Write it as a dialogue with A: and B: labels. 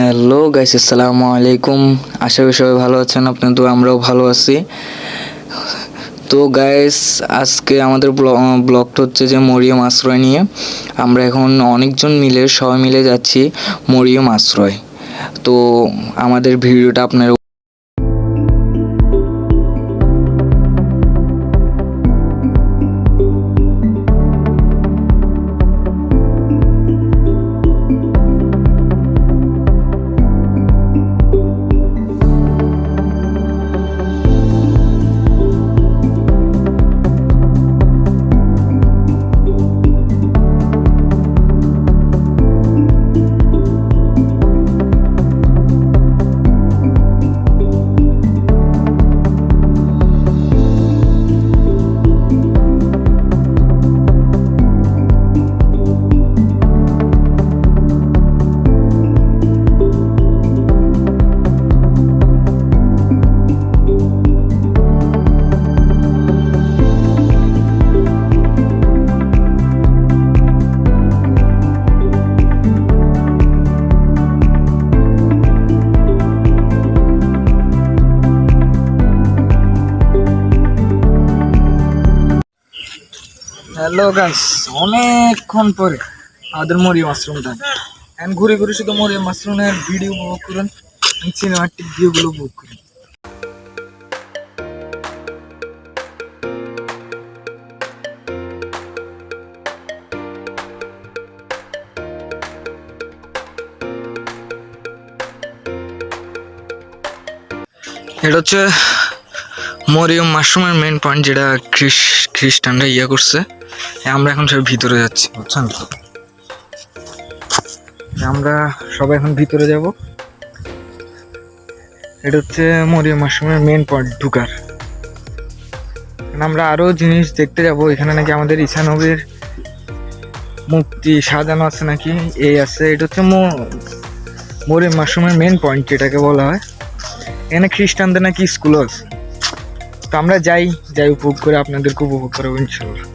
A: Hello guys, আসসালামু আলাইকুম। আশা করি সবাই ভালো আছেন, আপনাদের তো আমরাও ভালো আছি। তো গাইস, আজকে আমাদের ব্লগটা হচ্ছে যে মরিয়ম আশ্রয় নিয়ে। আমরা এখন অনেকজন মিলে সবাই মিলে যাচ্ছি মরিয়ম আশ্রয়। তো আমাদের ভিডিওটা আপনারা হ্যালো গাইস, অনেকক্ষণ পরে আমাদের মরিয়ম আশ্রমটা এখন ঘুরে ঘুরে শুধু মরিয়ম আশ্রমের ভিডিও উপভোগ করুন, সিনেমাটিক ভিউগুলো উপভোগ করুন। এটা হচ্ছে মরিয়ম মাশরুমের মেন পয়েন্ট, যেটা খ্রিস্টানরা করছে। আমরা এখন সবাই ভিতরে যাচ্ছি, বুঝছেন? আমরা সবাই এখন ভিতরে যাব। এটা হচ্ছে মরিয়ম মাশরুমের মেন পয়েন্ট ঢুকার। আমরা আরো জিনিস দেখতে যাব। এখানে নাকি আমাদের ঈসা নবীর মূর্তি সাজানো আছে নাকি, এই আছে। এটা হচ্ছে মরিয়ম মাশরুমের মেন পয়েন্ট যেটাকে বলা হয়। এখানে খ্রিস্টানদের নাকি স্কুলও আছে। তো আমরা যাই উপভোগ করে আপনাদেরকে উপভোগ করাবো ইনশাল্লাহ।